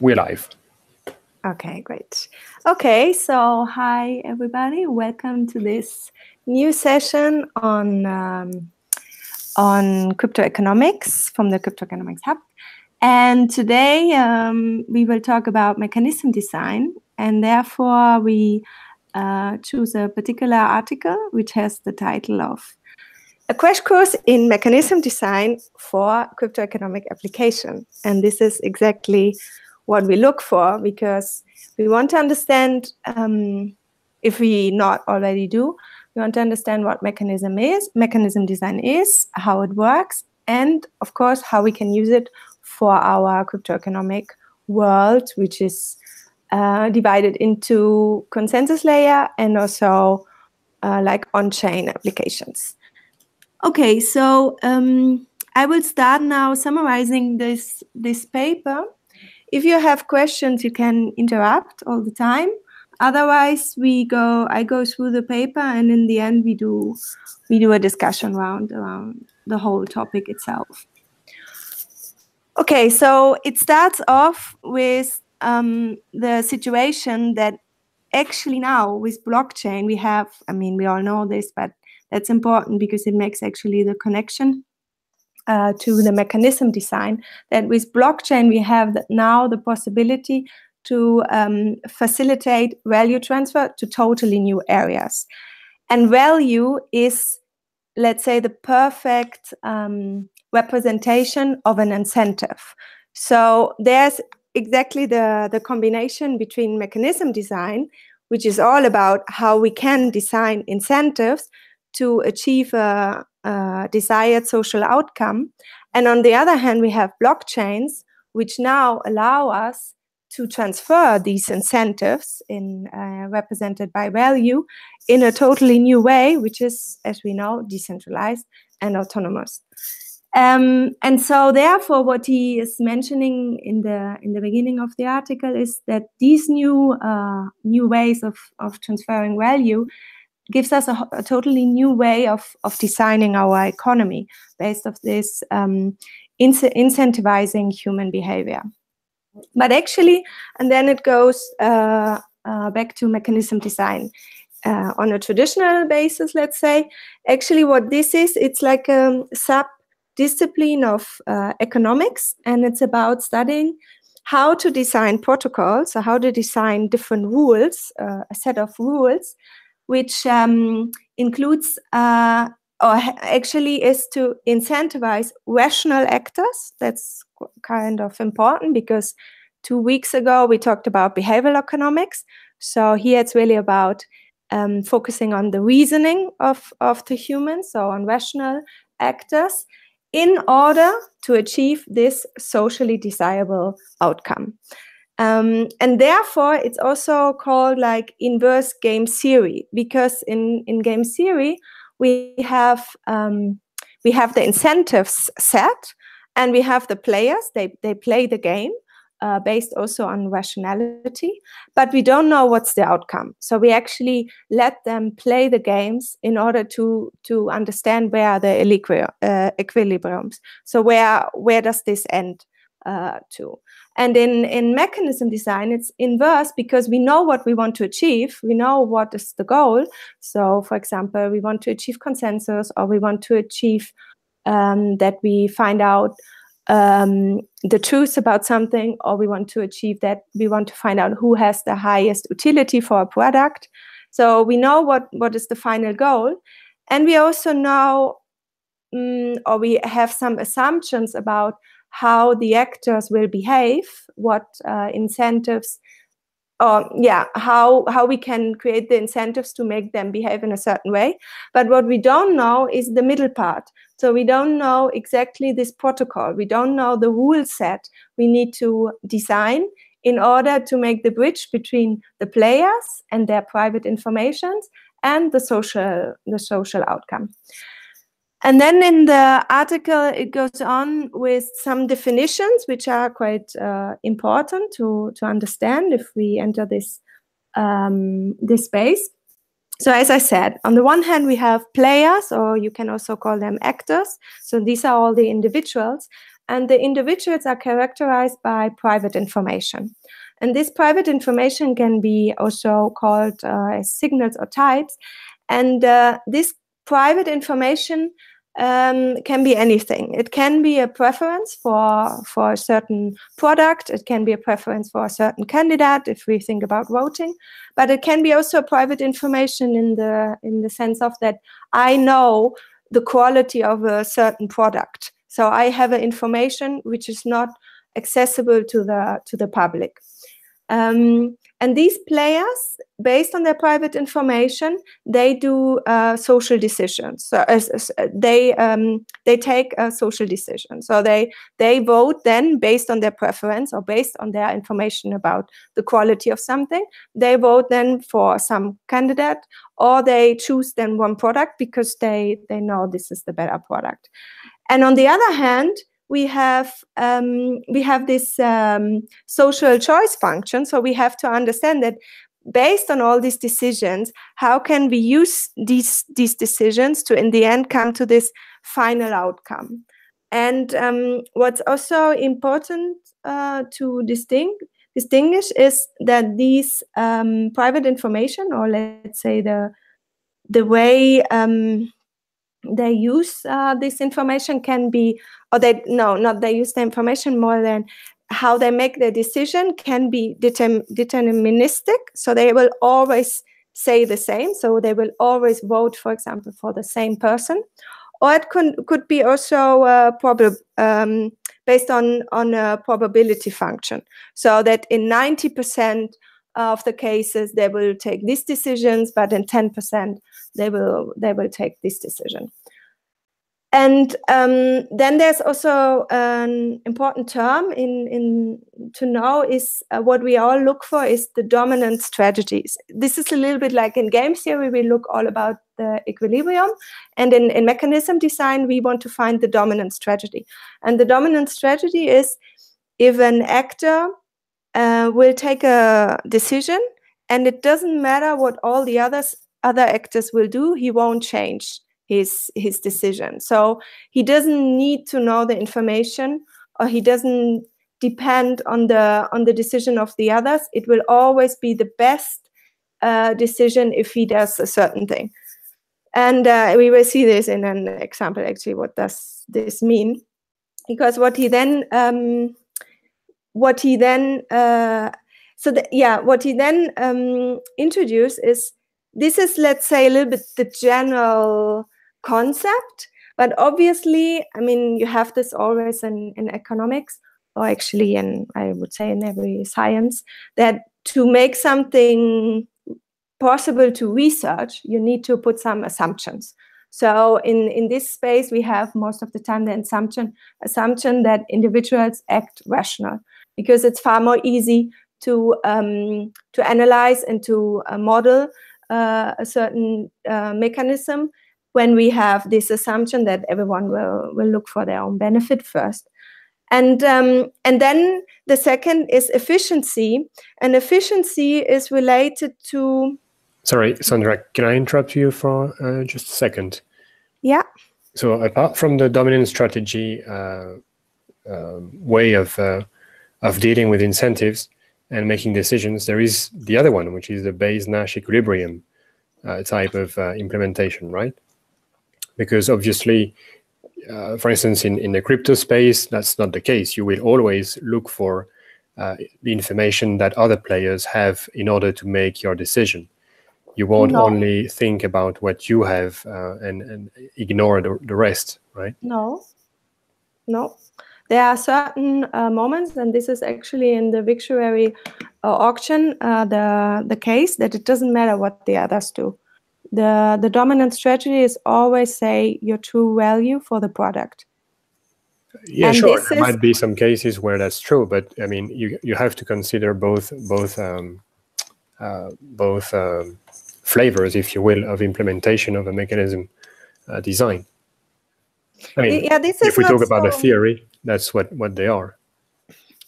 We're live. Okay, great. Okay, so hi everybody. Welcome to this new session on cryptoeconomics from the Cryptoeconomics Hub. And today we will talk about mechanism design, and therefore we choose a particular article which has the title of A Crash Course in Mechanism Design for Cryptoeconomic Application. And this is exactly what we look for, because we want to understand, if we not already do, we want to understand what mechanism design is, how it works, and of course, how we can use it for our cryptoeconomic world, which is divided into consensus layer and also like on-chain applications. Okay, so I will start now summarizing this paper. If you have questions, you can interrupt all the time. Otherwise, I go through the paper, and in the end, we do a discussion around the whole topic itself. Okay, so it starts off with the situation that actually now with blockchain we have. I mean, we all know this, but that's important because it makes actually the connection to the mechanism design, that with blockchain we have now the possibility to facilitate value transfer to totally new areas. And value is, let's say, the perfect representation of an incentive. So there's exactly the combination between mechanism design, which is all about how we can design incentives to achieve a desired social outcome. And on the other hand, we have blockchains, which now allow us to transfer these incentives represented by value in a totally new way, which is, as we know, decentralized and autonomous. And so therefore, what he is mentioning in the beginning of the article is that these new ways of transferring value gives us a totally new way of designing our economy based on this incentivizing human behavior. But actually, and then it goes back to mechanism design on a traditional basis, let's say. Actually, what this is, it's like a sub-discipline of economics, and it's about studying how to design protocols, so how to design different rules, a set of rules, which includes or actually is to incentivize rational actors. That's kind of important because 2 weeks ago we talked about behavioral economics. So here it's really about focusing on the reasoning of the humans, so on rational actors, in order to achieve this socially desirable outcome. And therefore, it's also called like inverse game theory, because in game theory we have the incentives set, and we have the players. They play the game based also on rationality, but we don't know what's the outcome. So we actually let them play the games in order to understand where are the equilibriums. So where does this end to? And in mechanism design, it's inverse, because we know what we want to achieve. We know what is the goal. So, for example, we want to achieve consensus, or we want to achieve that we find out the truth about something, or we want to achieve that we want to find out who has the highest utility for a product. So we know what is the final goal. And we also know, or we have some assumptions about how the actors will behave, what incentives, or how we can create the incentives to make them behave in a certain way. But what we don't know is the middle part. So we don't know exactly this protocol. We don't know the rule set we need to design in order to make the bridge between the players and their private informations and the social outcome. And then in the article, it goes on with some definitions, which are quite important to understand if we enter this space. So as I said, on the one hand, we have players, or you can also call them actors. So these are all the individuals and the individuals are characterized by private information. And this private information can be also called signals or types. And this private information can be anything. It can be a preference for a certain product. It can be a preference for a certain candidate if we think about voting. But it can be also private information in the sense of that I know the quality of a certain product. So I have information which is not accessible to the public. And these players, based on their private information, they do social decisions. So they take a social decision. So they vote then based on their preference or based on their information about the quality of something. They vote then for some candidate, or they choose then one product because they know this is the better product. And on the other hand, we have this social choice function. So we have to understand that based on all these decisions, how can we use these decisions to, in the end, come to this final outcome? And what's also important to distinguish is that these private information, or let's say the way they use this information can be, or they use the information more than how they make their decision can be deterministic. So they will always say the same. So they will always vote, for example, for the same person. Or it could be also based on a probability function. So that in 90% of the cases they will take these decisions, but in 10% they will take this decision. And then there's also an important term to know is what we all look for is the dominant strategies. This is a little bit like in game theory, we look all about the equilibrium. And in mechanism design, we want to find the dominant strategy. And the dominant strategy is if an actor will take a decision, and it doesn't matter what all the other actors will do, he won't change his decision. So he doesn't need to know the information, or he doesn't depend on the decision of the others. It will always be the best decision if he does a certain thing. And we will see this in an example. Actually, what does this mean? Because what he then introduced is, this is, let's say, a little bit the general concept, but obviously, I mean, you have this always in economics, or actually I would say in every science, that to make something possible to research, you need to put some assumptions. So in this space, we have most of the time the assumption that individuals act rational, because it's far more easy to analyze and to model a certain mechanism when we have this assumption that everyone will look for their own benefit first. And then the second is efficiency, and efficiency is related to... Sorry, Sandra, can I interrupt you for just a second? Yeah. So apart from the dominant strategy way of dealing with incentives and making decisions, there is the other one, which is the Bayes-Nash equilibrium type of implementation, right? Because obviously, for instance, in the crypto space, that's not the case. You will always look for the information that other players have in order to make your decision. You won't only think about what you have and ignore the rest, right? No. There are certain moments, and this is actually in the Victuary auction, the case, that it doesn't matter what the others do. The dominant strategy is always say your true value for the product. Yeah, and sure. There might be some cases where that's true, but I mean, you have to consider both flavors, if you will, of implementation of a mechanism design. I mean, yeah, if we talk about the theory, that's what they are.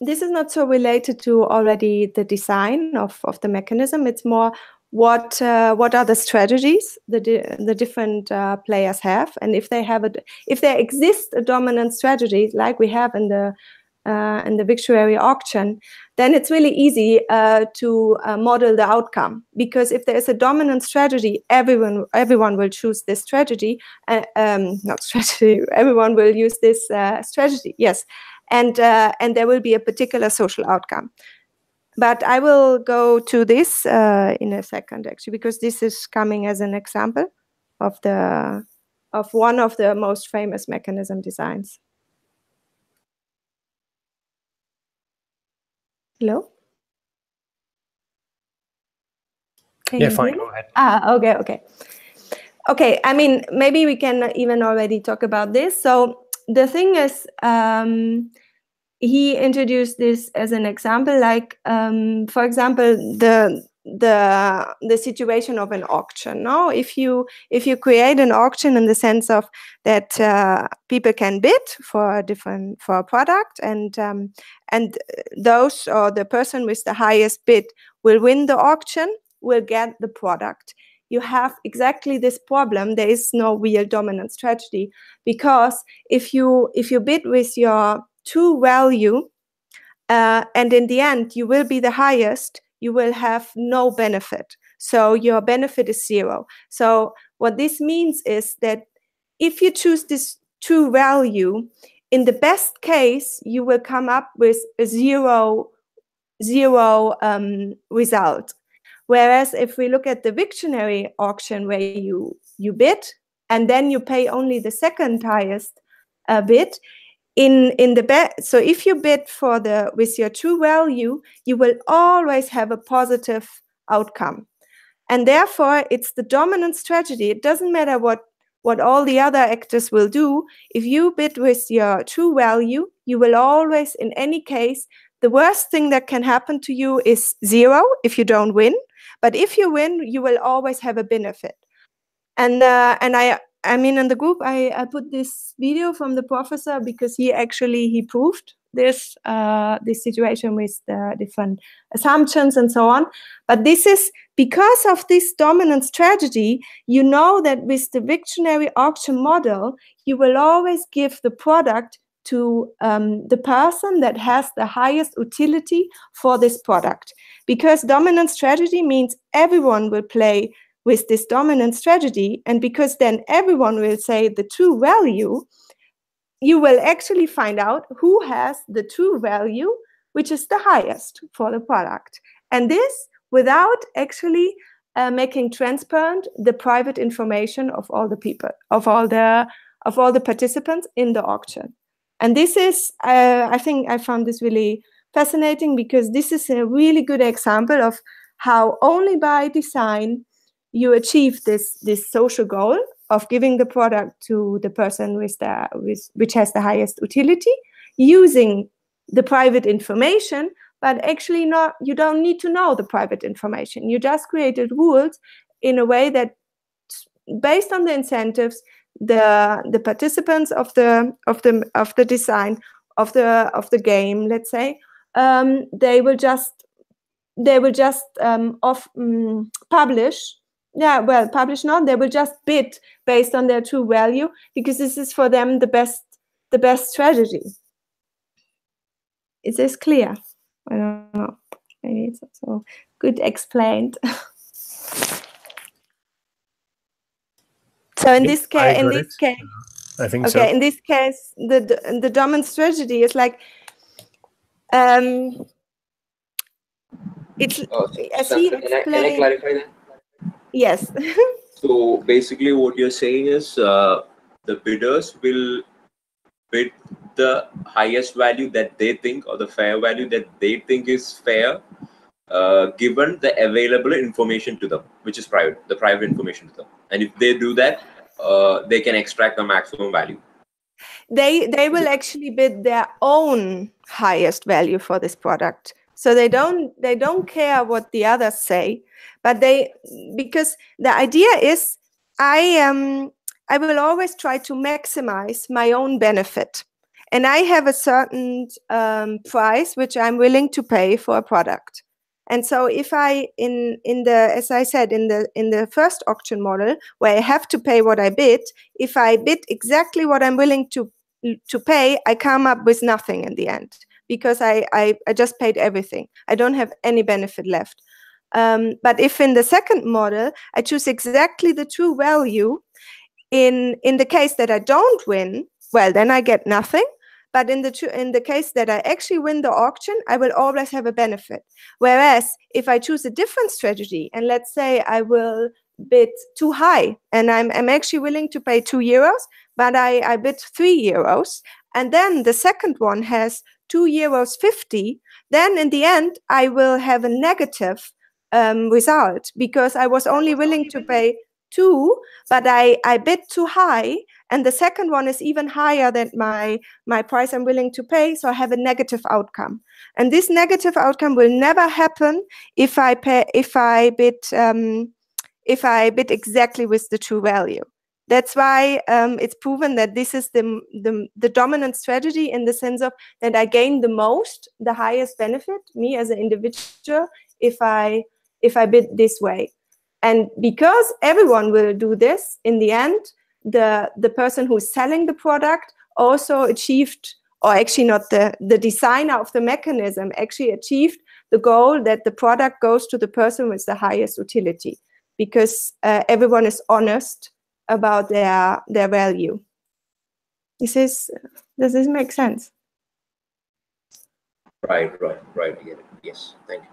This is not so related to already the design of the mechanism. It's more what are the strategies the different players have, and if there exists a dominant strategy like we have in the victuary auction, then it's really easy to model the outcome, because if there is a dominant strategy, everyone will choose this strategy. Not strategy. Everyone will use this strategy. Yes, and there will be a particular social outcome. But I will go to this in a second, actually, because this is coming as an example of one of the most famous mechanism designs. Hello? Yeah, fine, go ahead. Okay, I mean, maybe we can even already talk about this. So the thing is, he introduced this as an example, like, for example, the situation of an auction. No, if you create an auction in the sense of that people can bid for a product, and those, or the person with the highest bid will win the auction, will get the product. You have exactly this problem. There is no real dominant strategy, because if you bid with your true value, and in the end you will be the highest, you will have no benefit. So your benefit is zero. So what this means is that if you choose this true value, in the best case, you will come up with a zero result. Whereas if we look at the victionary auction, where you bid and then you pay only the second highest bid, so if you bid with your true value, you will always have a positive outcome. And therefore, it's the dominant strategy. It doesn't matter what all the other actors will do. If you bid with your true value, you will always, in any case, the worst thing that can happen to you is zero if you don't win. But if you win, you will always have a benefit. And I mean, in the group, I put this video from the professor, because he proved this situation with the different assumptions and so on. But this is because of this dominant strategy. You know that with the victionary auction model, you will always give the product to the person that has the highest utility for this product. Because dominant strategy means everyone will play with this dominant strategy, and because then everyone will say the true value, you will actually find out who has the true value, which is the highest for the product. And this without actually making transparent the private information of all the people, of all the participants in the auction. And this is, I think I found this really fascinating, because this is a really good example of how only by design you achieve this social goal of giving the product to the person which has the highest utility, using the private information, but actually you don't need to know the private information. You just created rules in a way that, based on the incentives, the participants of the design of the game, let's say, they will just publish. Yeah, well, publish not. They will just bid based on their true value, because this is for them the best strategy. Is this clear? I don't know. Maybe it's not so good explained. So in this case, I think okay, so. in this case, the dominant strategy is like, it's as he explained. Can I clarify that? Yes. So basically, what you're saying is the bidders will bid the highest value that they think, or the fair value that they think is fair, given the available information to them, which is private, the private information to them. And if they do that, they can extract the maximum value. They will actually bid their own highest value for this product. So they don't care what the others say, but because the idea is, I will always try to maximize my own benefit, and I have a certain price which I'm willing to pay for a product. And so if I as I said, in the first auction model where I have to pay what I bid, if I bid exactly what I'm willing to pay, I come up with nothing in the end, because I just paid everything. I don't have any benefit left. But if in the second model I choose exactly the true value, in the case that I don't win, well, then I get nothing. But in the case that I actually win the auction, I will always have a benefit. Whereas if I choose a different strategy, and let's say I will bid too high, and I'm actually willing to pay €2, but I bid €3, and then the second one has €2.50, then in the end I will have a negative result, because I was only willing to pay 2, but I bid too high, and the second one is even higher than my price I'm willing to pay, so I have a negative outcome. And this negative outcome will never happen if I bid exactly with the true value. That's why it's proven that this is the dominant strategy, in the sense of that I gain the highest benefit, me as an individual, if I bid this way. And because everyone will do this, in the end, the person who's selling the product also achieved, or actually not the designer of the mechanism, actually achieved the goal that the product goes to the person with the highest utility, because everyone is honest about their value. Does this make sense? Right. I get it. Yes, thank you.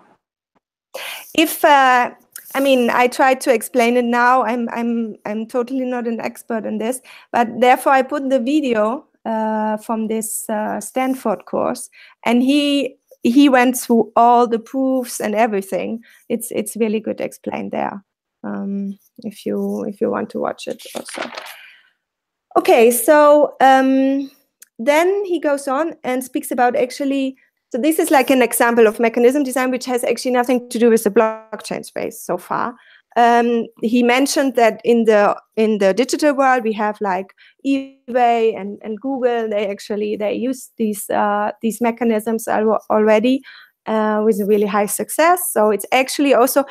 If I mean, I tried to explain it now. I'm totally not an expert in this, but therefore I put the video from this Stanford course, and he went through all the proofs and everything. It's really good explained there. If you want to watch it also. Okay, so then he goes on and speaks about actually. So this is like an example of mechanism design, which has actually nothing to do with the blockchain space so far. He mentioned that in the digital world, we have like eBay and Google. They use these mechanisms already with a really high success. So it's actually also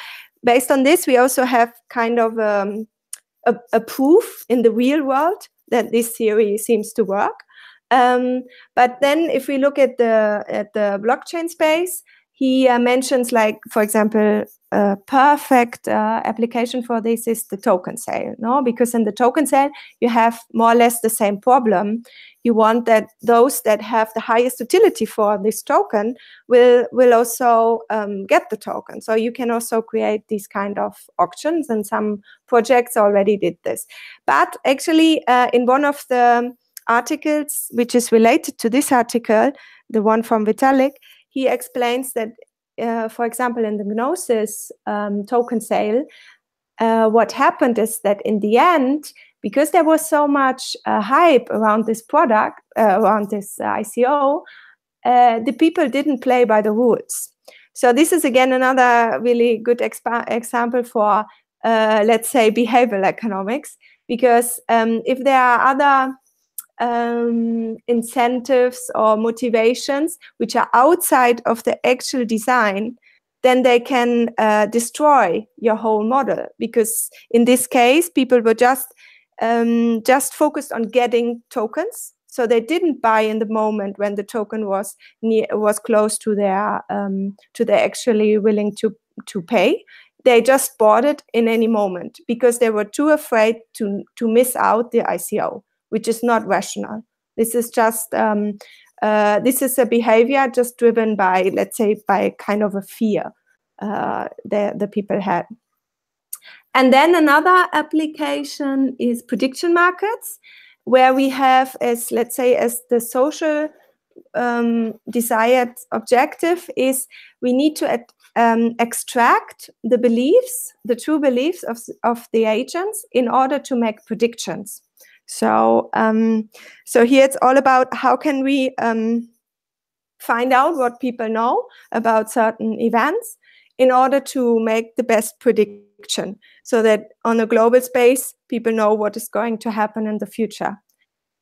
based on this. We also have kind of a proof in the real world that this theory seems to work. But then if we look at the blockchain space, he mentions, like, for example, a perfect application for this is the token sale, no? Because in the token sale, you have more or less the same problem. You want that those that have the highest utility for this token will also get the token. So you can also create these kind of auctions, and some projects already did this. But actually, in one of the articles which is related to this article, the one from Vitalik, he explains that, for example, in the Gnosis token sale, what happened is that in the end, because there was so much hype around this product, around this ICO, the people didn't play by the rules. So this is again another really good example for, let's say, behavioral economics, because if there are other incentives or motivations which are outside of the actual design, then they can destroy your whole model. Because in this case, people were just focused on getting tokens, so they didn't buy in the moment when the token was close to their actually willing to pay. They just bought it in any moment because they were too afraid to miss out the ICO, which is not rational. This is just this is a behavior just driven by, let's say, by kind of a fear the people had. And then another application is prediction markets, where we have, as let's say, as the social desired objective is we need to extract the beliefs, the true beliefs of the agents in order to make predictions. So, so here it's all about how can we find out what people know about certain events in order to make the best prediction, so that on a global space, people know what is going to happen in the future.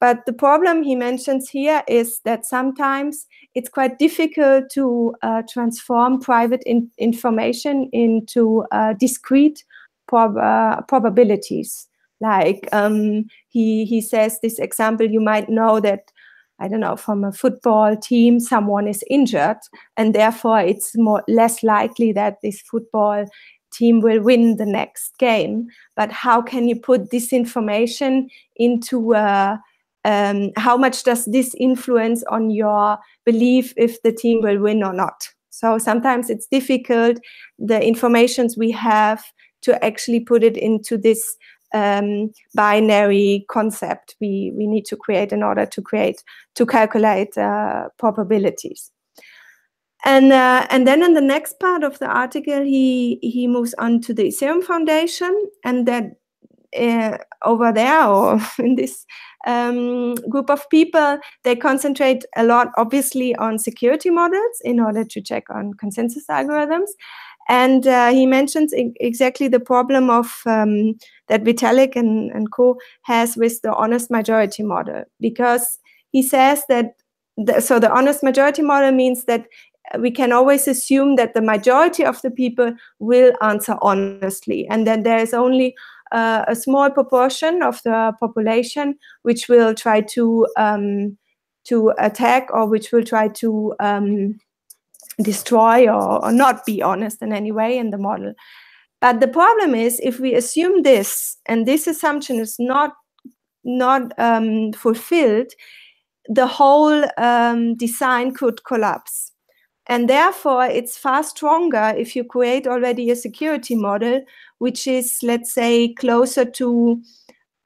But the problem he mentions here is that sometimes it's quite difficult to transform private information into discrete probabilities. Like he says this example, you might know that, I don't know, from a football team, someone is injured, and therefore it's less likely that this football team will win the next game. But how can you put this information into how much does this influence on your belief if the team will win or not? So sometimes it's difficult, the informations we have, to actually put it into this binary concept we need to create in order to calculate probabilities. And then in the next part of the article, he moves on to the Ethereum Foundation, and that over there, or in this group of people, they concentrate a lot, obviously, on security models in order to check on consensus algorithms. And he mentions exactly the problem of that Vitalik and co has with the honest majority model, because he says that the honest majority model means that we can always assume that the majority of the people will answer honestly, and then there is only a small proportion of the population which will try to attack, or which will try to destroy or not be honest in any way in the model. But the problem is, if we assume this, and this assumption is not fulfilled, the whole design could collapse. And therefore, it's far stronger if you create already a security model, which is, let's say, closer to,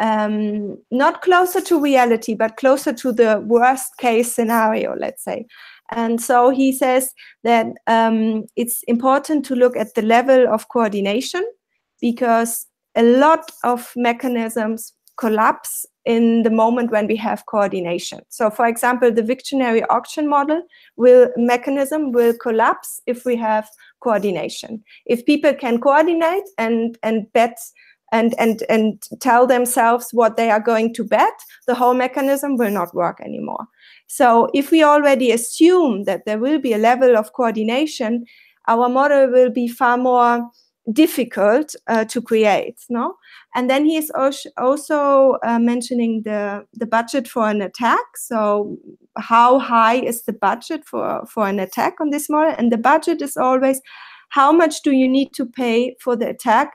not closer to reality, but closer to the worst case scenario, let's say. And so he says that it's important to look at the level of coordination, because a lot of mechanisms collapse in the moment when we have coordination. So, for example, the Wiktionary auction model mechanism will collapse if we have coordination. If people can coordinate and bet and tell themselves what they are going to bet, the whole mechanism will not work anymore. So if we already assume that there will be a level of coordination, our model will be far more difficult to create, no? And then he is also mentioning the budget for an attack. So how high is the budget for an attack on this model? And the budget is always how much do you need to pay for the attack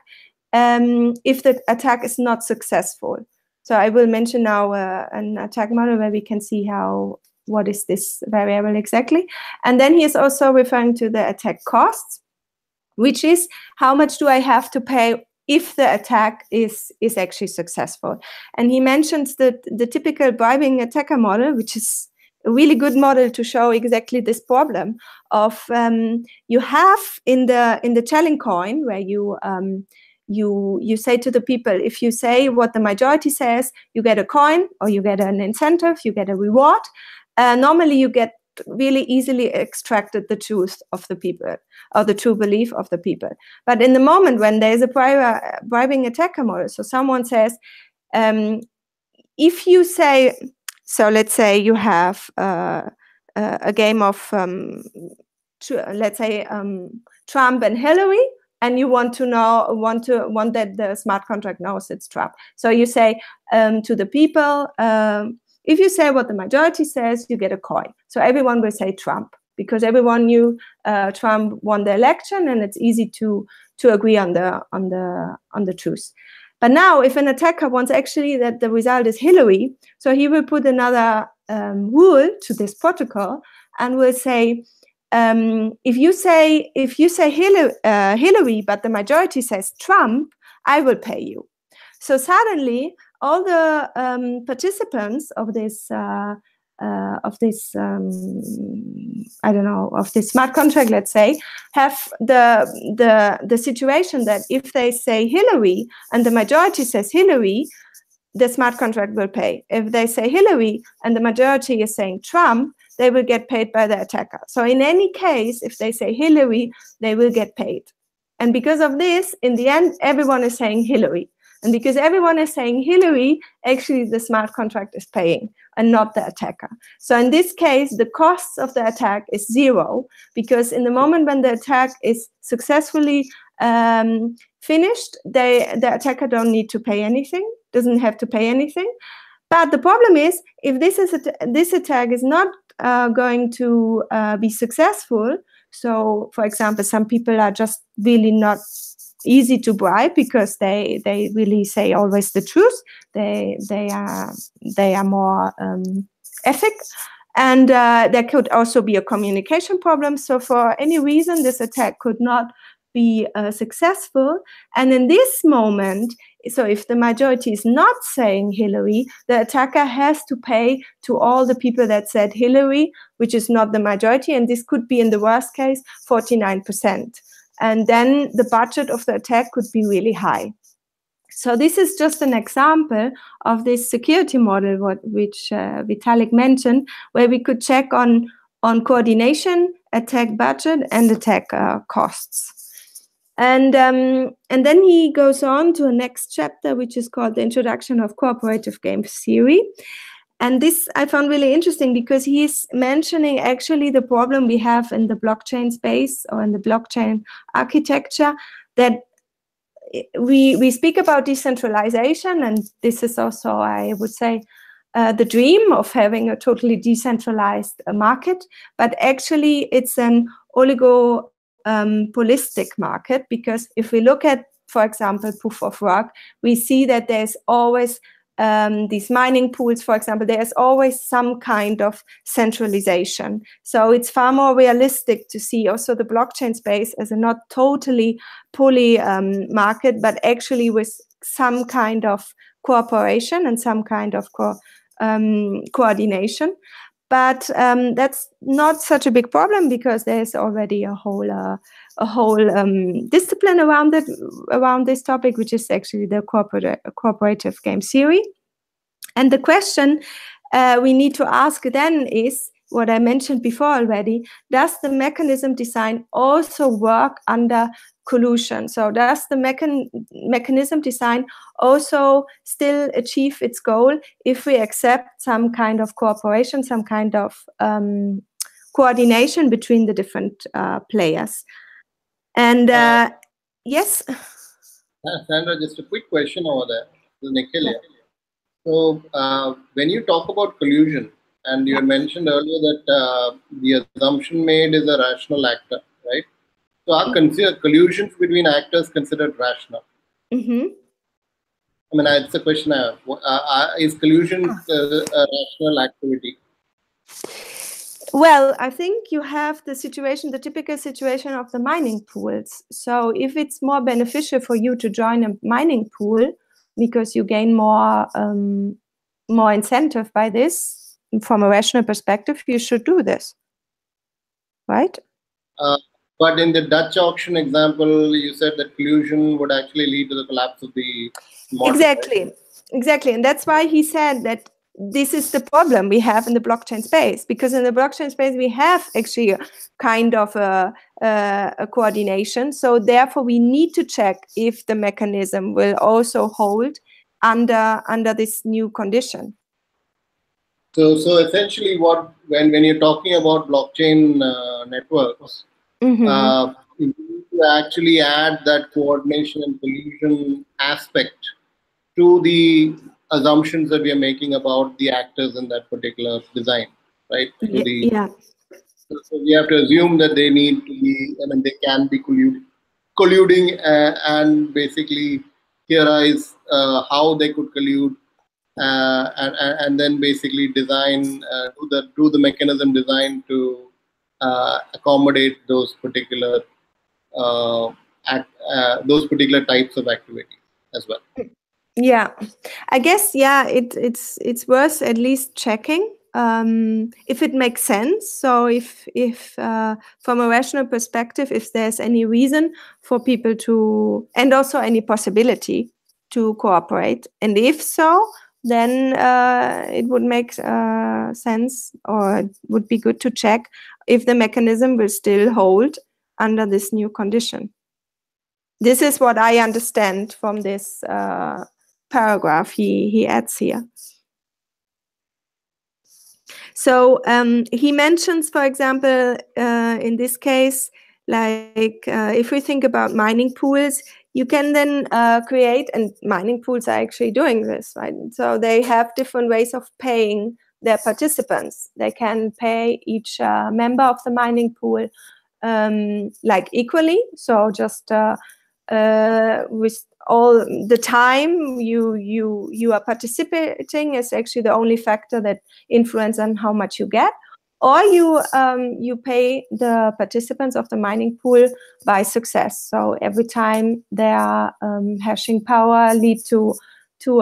if the attack is not successful. So I will mention now an attack model where we can see what is this variable exactly. And then he is also referring to the attack costs, which is how much do I have to pay if the attack is actually successful. And he mentions the typical bribing attacker model, which is a really good model to show exactly this problem of you have in the telling coin where you say to the people, if you say what the majority says, you get a coin, or you get an incentive, you get a reward. Normally you get really easily extracted the truth of the people, or the true belief of the people. But in the moment when there is a bribing attacker model, so someone says, if you say, so let's say you have a game of, let's say Trump and Hillary, and you want that the smart contract knows it's Trump. So you say to the people, if you say what the majority says, you get a coin. So everyone will say Trump, because everyone knew Trump won the election, and it's easy to agree on the truth. But now, if an attacker wants actually that the result is Hillary, so he will put another rule to this protocol and will say, if you say Hillary, but the majority says Trump, I will pay you. So suddenly, all the participants of this smart contract, let's say, have the situation that if they say Hillary and the majority says Hillary, the smart contract will pay. If they say Hillary and the majority is saying Trump, they will get paid by the attacker. So in any case, if they say Hillary, they will get paid. And because of this, in the end, everyone is saying Hillary. And because everyone is saying Hillary, actually the smart contract is paying and not the attacker. So in this case, the costs of the attack is 0, because in the moment when the attack is successfully finished, the attacker don't need to pay anything, doesn't have to pay anything. But the problem is, if this attack is not going to be successful, so for example, some people are just really not easy to bribe because they really say always the truth. They are more ethic, and there could also be a communication problem. So for any reason, this attack could not be successful. And in this moment, so if the majority is not saying Hillary, the attacker has to pay to all the people that said Hillary, which is not the majority, and this could be in the worst case 49%. And then the budget of the attack could be really high. So this is just an example of this security model which Vitalik mentioned, where we could check on coordination, attack budget, and attack costs. And then he goes on to a next chapter, which is called The Introduction of Cooperative Game Theory. And this I found really interesting because he's mentioning actually the problem we have in the blockchain space or in the blockchain architecture, that we speak about decentralization, and this is also, I would say, the dream of having a totally decentralized market, but actually it's an oligopolistic market, because if we look at, for example, proof of work, we see that there's always these mining pools, for example, there's always some kind of centralization. So it's far more realistic to see also the blockchain space as a not totally poly market, but actually with some kind of cooperation and some kind of coordination. But that's not such a big problem, because there's already a whole discipline around this topic, which is actually the cooperative game theory. And the question we need to ask then is what I mentioned before already: does the mechanism design also work under collusion? So does the mechanism design also still achieve its goal if we accept some kind of cooperation, some kind of coordination between the different players? And yes? Sandra, just a quick question over there. This is Nikhil here. So when you talk about collusion, and you had mentioned earlier that the assumption made is a rational actor, right? So are collusions between actors considered rational? Mm-hmm. I mean, it's a question I have. Is collusion a rational activity? Well, I think you have the situation, the typical situation of the mining pools. So if it's more beneficial for you to join a mining pool because you gain more incentive by this, from a rational perspective, you should do this, right? But in the Dutch auction example, you said that collusion would actually lead to the collapse of the model. Exactly. And that's why he said that this is the problem we have in the blockchain space, because in the blockchain space, we have actually a kind of a coordination. So therefore, we need to check if the mechanism will also hold under this new condition. So essentially, when you're talking about blockchain networks, Mm-hmm. you need to actually add that coordination and collusion aspect to the assumptions that we are making about the actors in that particular design, right? Yeah. So we have to assume that they need to be, they can be colluding and basically theorize how they could collude. And then basically design do the mechanism design to accommodate those particular types of activities as well. Yeah, I guess it's worth at least checking if it makes sense. So if from a rational perspective, if there's any reason for people to, and also any possibility to cooperate, and if so, then it would make sense, or it would be good to check if the mechanism will still hold under this new condition. This is what I understand from this paragraph he adds here. So he mentions, for example, in this case, like if we think about mining pools, you can then create, and mining pools are actually doing this, right? So they have different ways of paying their participants. They can pay each member of the mining pool like equally. So just with all the time you are participating is actually the only factor that influences on how much you get, or you pay the participants of the mining pool by success. So every time their hashing power lead to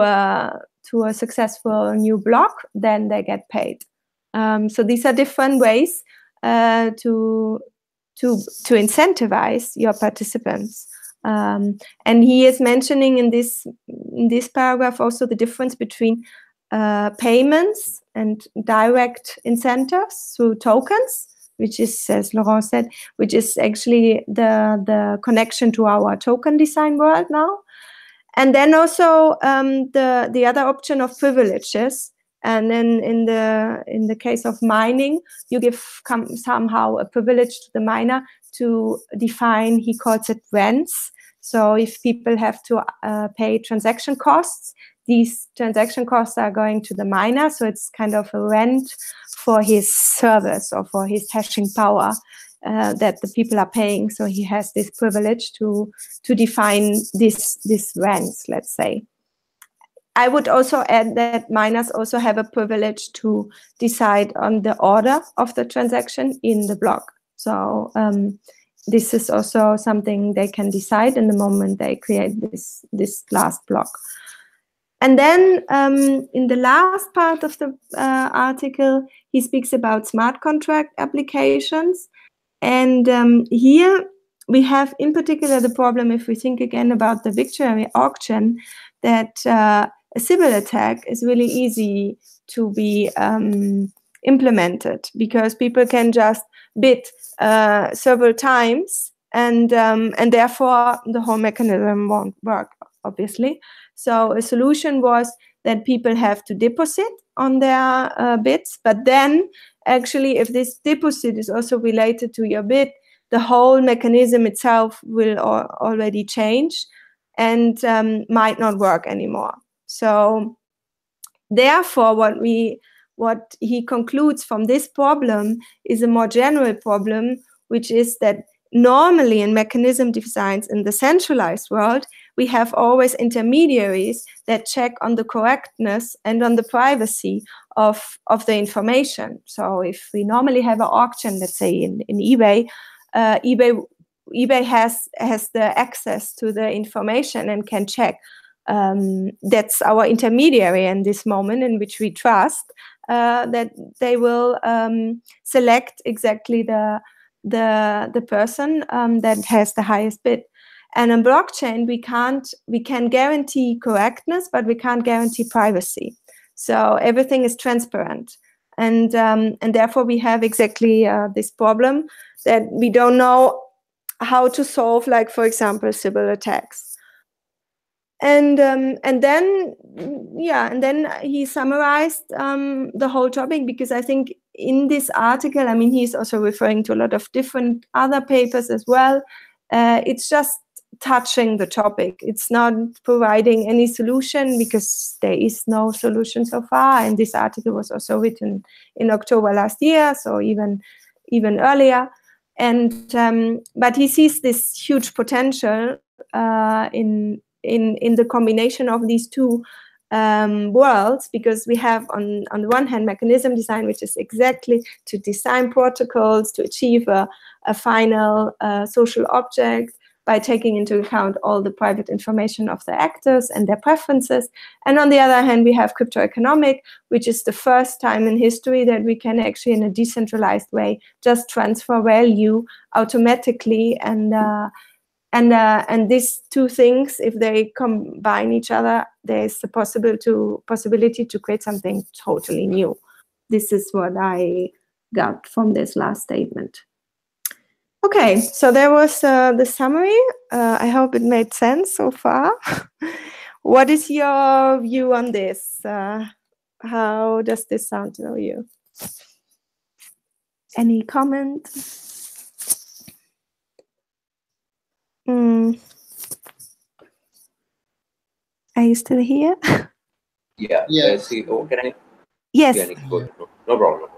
a successful new block, then they get paid. So these are different ways to incentivize your participants. And he is mentioning in this paragraph also the difference between payments and direct incentives through tokens, which is, as Laurent said, which is actually the connection to our token design world now. And then also the other option of privileges. And then in the case of mining, you give somehow a privilege to the miner to define, he calls it rents. So if people have to pay transaction costs, these transaction costs are going to the miner. So it's kind of a rent for his service or for his hashing power that the people are paying. So he has this privilege to define this rents, let's say. I would also add that miners also have a privilege to decide on the order of the transaction in the block. So this is also something they can decide in the moment they create this last block. And then in the last part of the article, he speaks about smart contract applications. And here we have in particular the problem, if we think again about the victory auction, that a Sybil attack is really easy to be implemented, because people can just bid several times, and therefore the whole mechanism won't work, obviously. So a solution was that people have to deposit on their bids, but then actually if this deposit is also related to your bid, the whole mechanism itself will already change and might not work anymore. So therefore what he concludes from this problem is a more general problem, which is that normally in mechanism designs in the centralized world, we have always intermediaries that check on the correctness and on the privacy of the information. So if we normally have an auction, let's say in eBay, eBay has the access to the information and can check. That's our intermediary in this moment, in which we trust that they will select exactly the person that has the highest bid. And in blockchain, we can guarantee correctness, but we can't guarantee privacy. So everything is transparent, and therefore we have exactly this problem that we don't know how to solve, like for example, Sybil attacks. And then he summarized the whole topic, because I think in this article, I mean, he's also referring to a lot of different other papers as well. It's just touching the topic. It's not providing any solution, because there is no solution so far. And this article was also written in October last year, so even earlier. And but he sees this huge potential in the combination of these two worlds, because we have on the one hand mechanism design, which is exactly to design protocols to achieve a final social object by taking into account all the private information of the actors and their preferences. And on the other hand, we have cryptoeconomics, which is the first time in history that we can actually in a decentralized way just transfer value automatically. And these two things, if they combine each other, there's the possibility to create something totally new. This is what I got from this last statement. Okay, so there was the summary. I hope it made sense so far. What is your view on this? How does this sound to you? Any comment? Are you still here? Yeah. Yeah. See, oh, can I? Yes. Yeah, Nick, go ahead. No problem.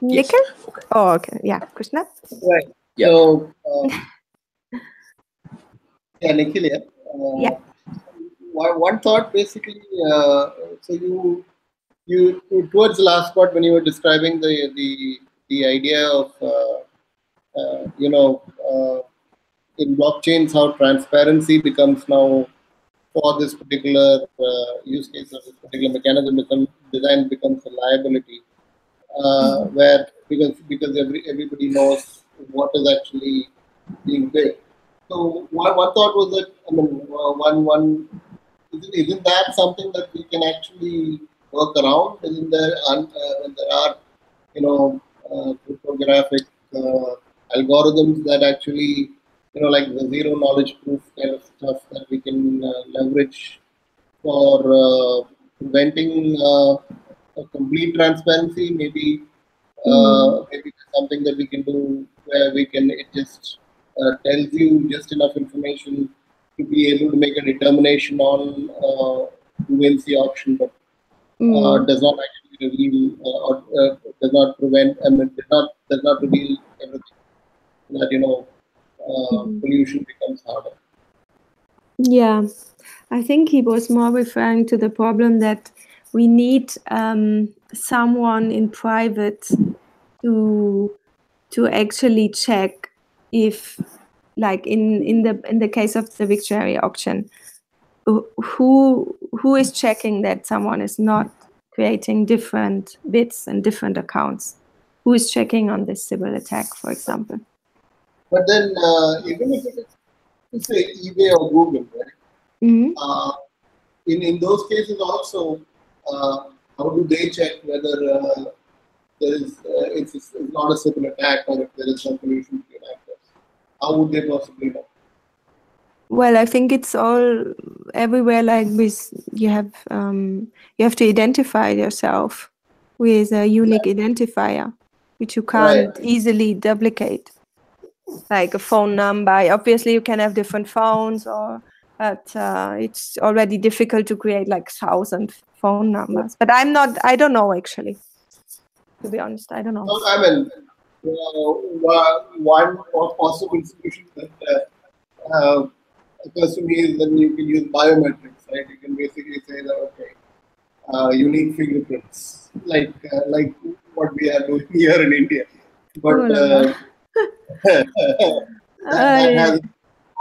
Yes. Nikhil? Okay. Oh, okay. Yeah, Krishna? Right. Yeah. So, yeah, Nikhil, yeah. Yeah. One thought basically, so you towards the last part when you were describing the idea of in blockchains how transparency becomes now for this particular use case or this particular mechanism design becomes a liability, where because everybody knows what is actually being built. So one thought was that one isn't that something that we can actually work around? Isn't there when there are cryptographic algorithms that actually like the zero knowledge proof kind of stuff that we can leverage for preventing a complete transparency? Maybe maybe something that we can do where it just tells you just enough information to be able to make a determination on who wins the auction, but does not actually reveal or does not prevent. I mean, does not reveal everything. That pollution becomes harder. Yeah, I think he was more referring to the problem that we need someone in private to actually check if, like in the case of the Victory auction, who is checking that someone is not creating different bits and different accounts? Who is checking on this Sybil attack, for example? But then, even if it is, say, eBay or Google, right? In those cases also, how do they check whether there is it's not a simple attack or if there is some pollution between actors? How would they possibly know? Well, I think it's all everywhere. Like with you have to identify yourself with a unique identifier, which you can't easily duplicate, like a phone number. Obviously, you can have different phones, but it's already difficult to create like 1,000 phone numbers. But I don't know actually. To be honest, I don't know. Well, I mean, one possible solution that occurs to me is that you can use biometrics, right? You can basically say that, okay, unique fingerprints, like what we are doing here in India. But that has its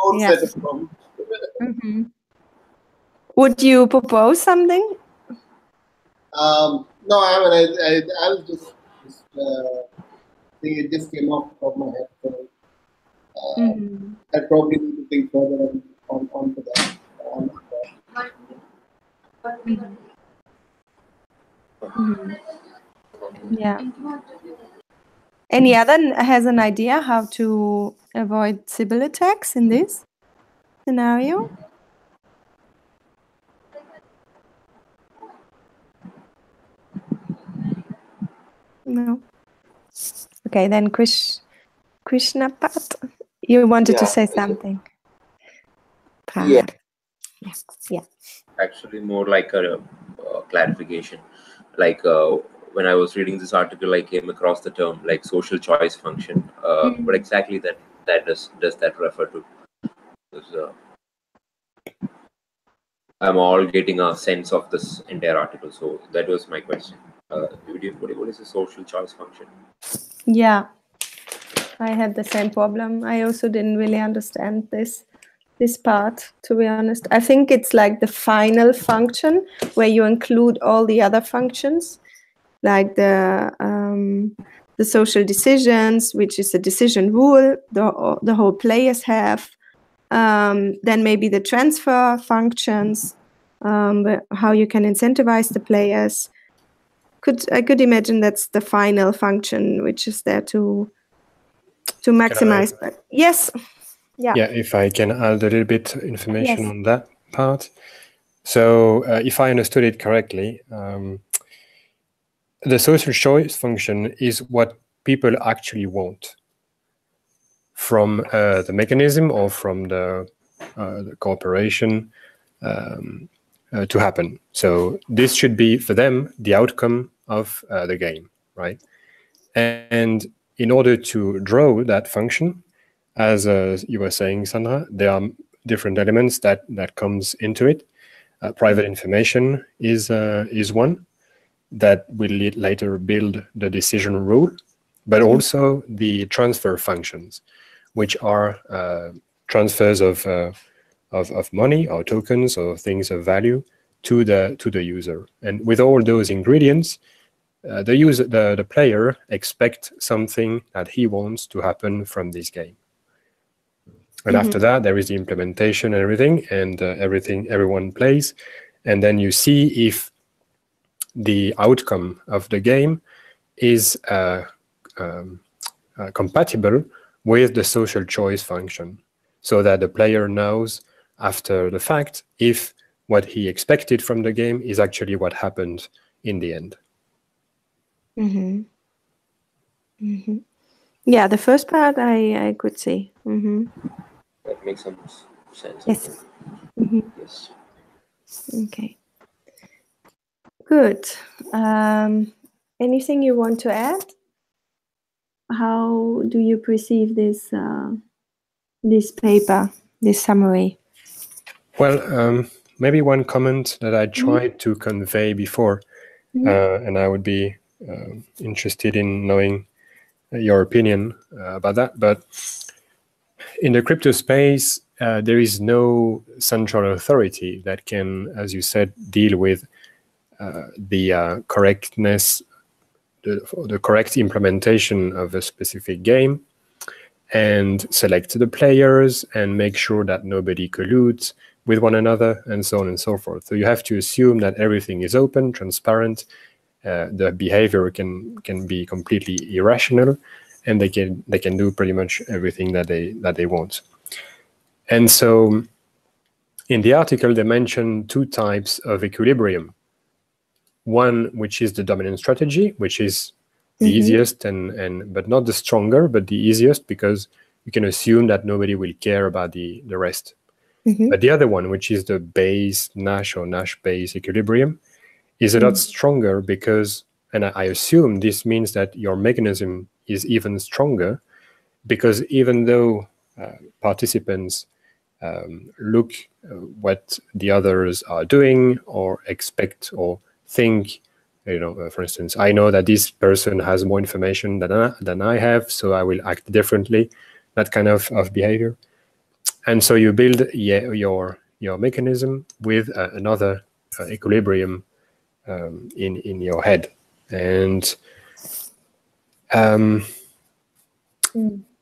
own set of problems. Would you propose something? No, I mean, I was just it just came off the top of my head. So I probably need to think further on to that. Yeah. Any other has an idea how to avoid Sybil attacks in this scenario? No. Okay, then Krishna Pat, you wanted to say something. Yeah. Yeah. Actually, more like a clarification. Like when I was reading this article, I came across the term like social choice function. What exactly that does that refer to? Because, I'm all getting a sense of this entire article. So that was my question. What is a social choice function? Yeah, I had the same problem. I also didn't really understand this part, to be honest. I think it's like the final function where you include all the other functions, like the social decisions, which is a decision rule the whole players have. Then maybe the transfer functions, how you can incentivize the players. I could imagine that's the final function, which is there to maximize. But yes, yeah. Yeah, if I can add a little bit information Yes. on that part. So if I understood it correctly, the social choice function is what people actually want from the mechanism or from the cooperation to happen. So this should be, for them, the outcome of the game, right? And in order to draw that function, as you were saying, Sandra, there are different elements that comes into it. Private information is one that will later build the decision rule, but also the transfer functions, which are transfers of money or tokens or things of value to the user. And with all those ingredients, the player expects something that he wants to happen from this game. And after that, there is the implementation and everything, and everyone plays. And then you see if the outcome of the game is compatible with the social choice function, so that the player knows after the fact if what he expected from the game is actually what happened in the end. Yeah, the first part I could see. That makes some sense. Yes. Yes. Okay. Good. Anything you want to add? How do you perceive this this paper, this summary? Well, maybe one comment that I tried to convey before, and I would be interested in knowing your opinion about that. But in the crypto space, there is no central authority that can, as you said, deal with the correctness, the correct implementation of a specific game, and select the players and make sure that nobody colludes with one another, and so on and so forth. So you have to assume that everything is open, transparent. The behavior can be completely irrational, and they can do pretty much everything that they want. And so, in the article, they mention two types of equilibrium. One, which is the dominant strategy, which is the easiest but not the stronger, but the easiest, because you can assume that nobody will care about the rest. But the other one, which is the Bayes Nash or Nash Bayes equilibrium, is a lot stronger because, and I assume this means that your mechanism is even stronger, because even though participants look what the others are doing or expect or think, for instance, I know that this person has more information than I have, so I will act differently, that kind of behavior. And so you build your mechanism with another equilibrium in your head. And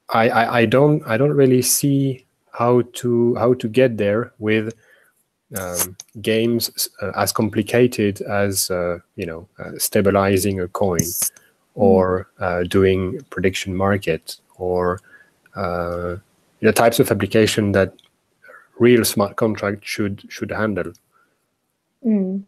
I don't really see how to get there with games as complicated as stabilizing a coin or doing prediction market or the types of application that real smart contract should handle. It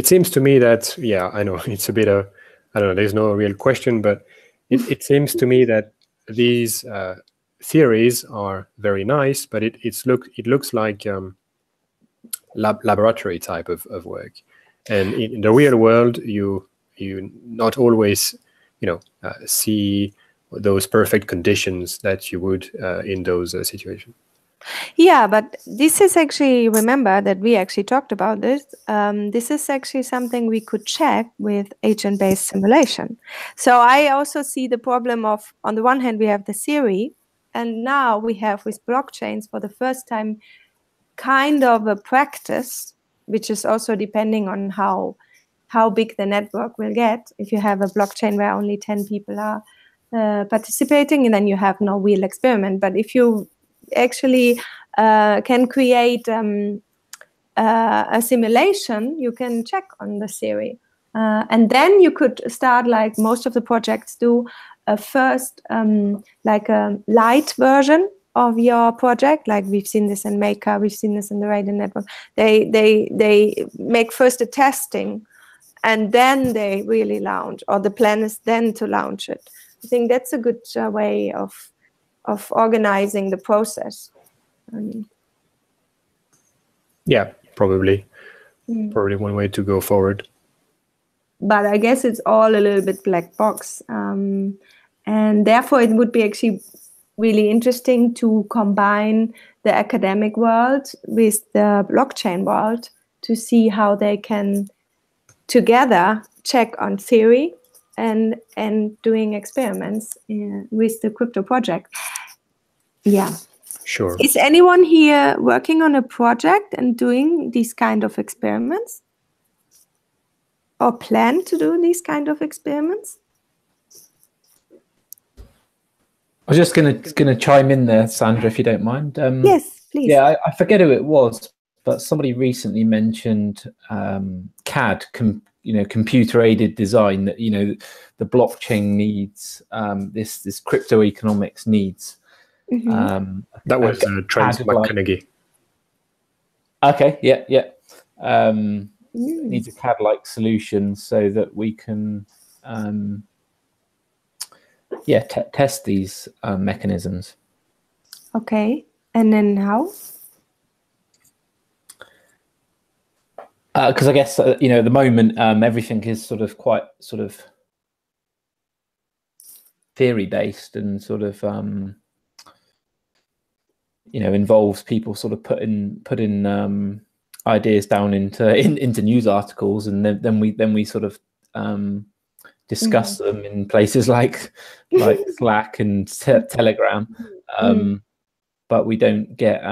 seems to me that, I know it's a bit of, I don't know, there's no real question, but it seems to me that these theories are very nice, but it looks like laboratory type of work. And in the real world, you not always, see those perfect conditions that you would in those situations. Yeah, but this is actually, remember that we actually talked about this. This is actually something we could check with agent-based simulation. So I also see the problem of, on the one hand, we have the theory, and now we have with blockchains for the first time kind of a practice, which is also depending on how big the network will get. If you have a blockchain where only 10 people are participating, and then you have no real experiment. But if you actually can create a simulation, you can check on the theory. And then you could start, like most of the projects do, first like a light version of your project. Like we've seen this in Maker, we've seen this in the Radar Network. They make first a testing, and then they really launch, or the plan is then to launch it. I think that's a good way of organizing the process. Yeah, probably one way to go forward. But I guess it's all a little bit black box, and therefore it would be actually really interesting to combine the academic world with the blockchain world to see how they can together check on theory and doing experiments with the crypto project. Yeah. Sure. Is anyone here working on a project and doing these kind of experiments? Or plan to do these kind of experiments? I was just gonna chime in there, Sandra, if you don't mind. Yes, please. Yeah, I forget who it was, but somebody recently mentioned CAD, computer-aided design. That the blockchain needs, this cryptoeconomics needs. That was Trent McConaughey. Okay, yeah. Needs a CAD-like solution so that we can, test these mechanisms. Okay, and then how? Because I guess at the moment everything is quite theory-based and involves people putting ideas down into news articles, and then we discuss them in places like Slack and Telegram, but we don't get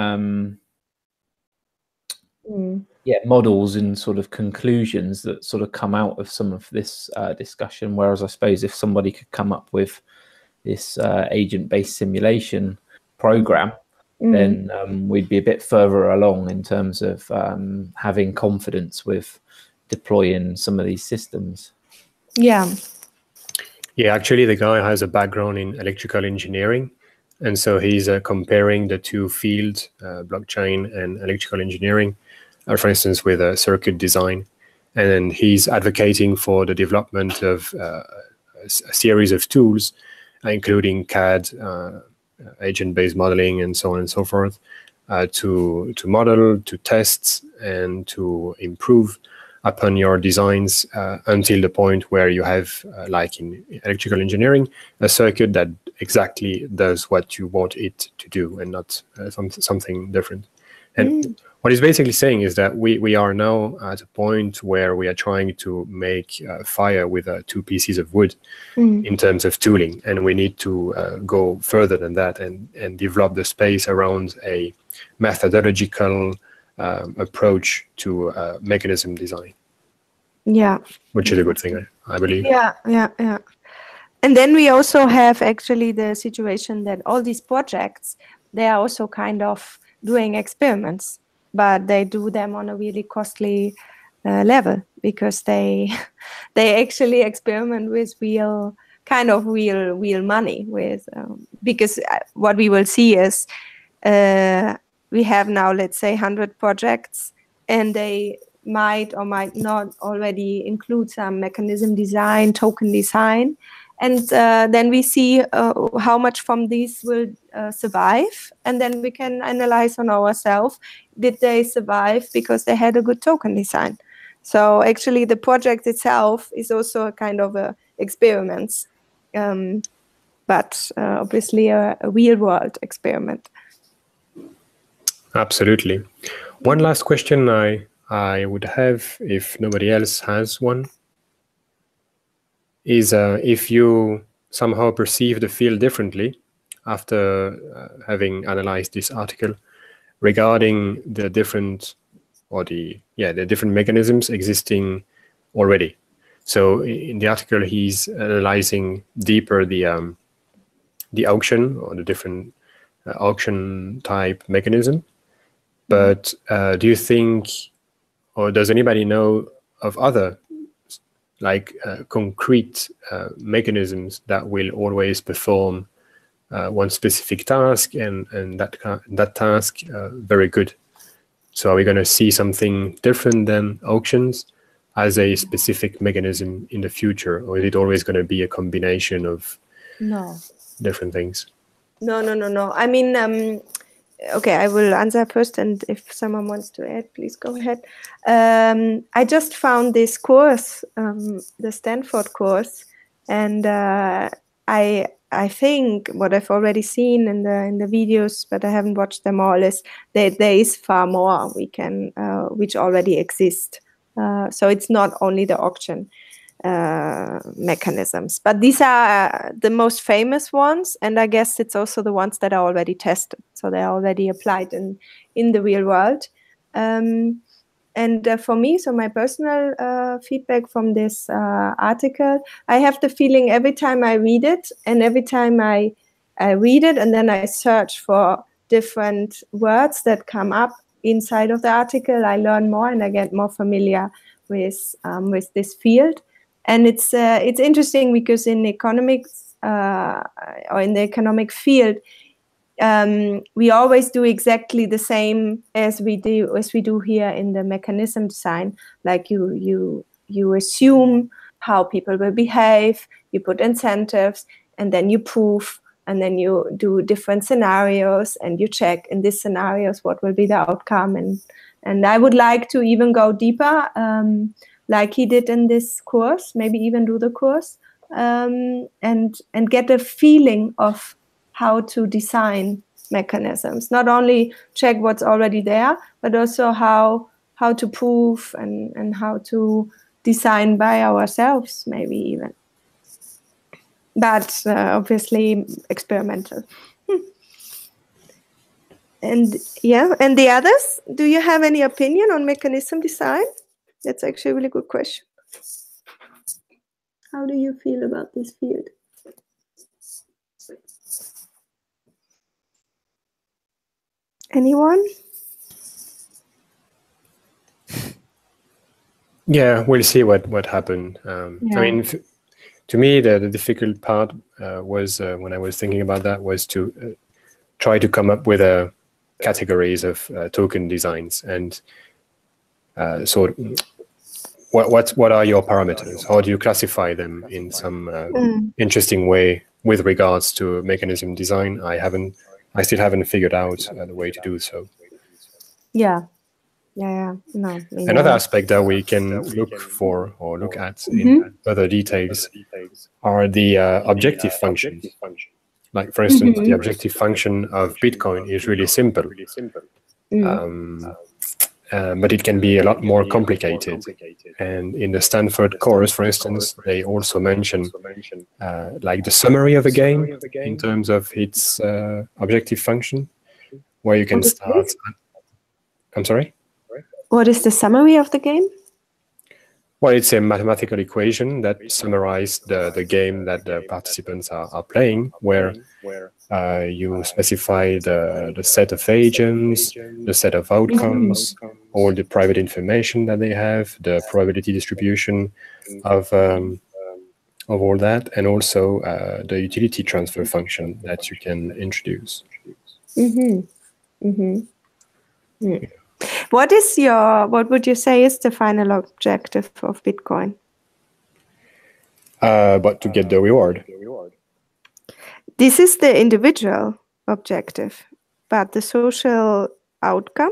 models and conclusions that come out of some of this discussion. Whereas I suppose if somebody could come up with this agent-based simulation program, then we'd be a bit further along in terms of having confidence with deploying some of these systems. Yeah. Yeah, actually, the guy has a background in electrical engineering. And so he's comparing the two fields, blockchain and electrical engineering, for instance, with circuit design. And then he's advocating for the development of a series of tools, including CAD, agent-based modeling, and so on and so forth, to model, to test, and to improve upon your designs until the point where you have, like in electrical engineering, a circuit that exactly does what you want it to do and not something different. And what he's basically saying is that we are now at a point where we are trying to make fire with two pieces of wood in terms of tooling, and we need to go further than that and develop the space around a methodological approach to mechanism design. Yeah, which is a good thing, I believe. Yeah. And then we also have actually the situation that all these projects, they are also kind of doing experiments, but they do them on a really costly level, because they actually experiment with real money with because what we will see is we have now, let's say, 100 projects, and they might or might not already include some mechanism design, token design. And then we see how much from these will survive. And then we can analyze on ourselves, did they survive because they had a good token design? So actually the project itself is also a kind of a experiment, but obviously a real world experiment. Absolutely. One last question I would have, if nobody else has one, is if you somehow perceive the field differently after having analyzed this article regarding the different different mechanisms existing already. So in the article, he's analyzing deeper the auction or the different auction type mechanism. But do you think, or does anybody know of other like concrete mechanisms that will always perform one specific task and that task very good? So are we going to see something different than auctions as a specific mechanism in the future, or is it always going to be a combination of different things? No. I mean, okay, I will answer first, and if someone wants to add, please go ahead. I just found this course, the Stanford course, and I think what I've already seen in the videos, but I haven't watched them all, is that there is far more we can which already exist. So it's not only the auction mechanisms, but these are the most famous ones, and I guess it's also the ones that are already tested, so they're already applied in the real world. And for me, so my personal feedback from this article, I have the feeling every time I read it, and every time I read it, and then I search for different words that come up inside of the article, I learn more and I get more familiar with this field. And it's interesting because in economics or in the economic field, we always do exactly the same as we do here in the mechanism design. Like you assume how people will behave, you put incentives, and then you prove, and then you do different scenarios, and you check in these scenarios what will be the outcome. And I would like to even go deeper, like he did in this course, maybe even do the course, and get a feeling of how to design mechanisms. Not only check what's already there, but also how to prove and how to design by ourselves, maybe even. But obviously experimental. And yeah, and the others, do you have any opinion on mechanism design? That's actually a really good question. How do you feel about this field? Anyone? Yeah, we'll see what happened. I mean, to me, the difficult part was when I was thinking about that was to try to come up with categories of token designs and so what are your parameters? How do you classify them in some interesting way with regards to mechanism design? I still haven't figured out the way to do so. Yeah. No. Another aspect that we can look for or look at in further details are the objective functions. Like, for instance, the objective function of Bitcoin is really simple, but it can be a lot more complicated. And in the Stanford course, for instance, they also mention like the summary of a game in terms of its objective function, where you can start. I'm sorry? What is the summary of the game? Well, it's a mathematical equation that summarizes the game that the participants are playing, where you specify the set of agents, the set of outcomes, all the private information that they have, the probability distribution of all that, and also the utility transfer function that you can introduce. What would you say is the final objective of Bitcoin? But to get the reward. This is the individual objective, but the social outcome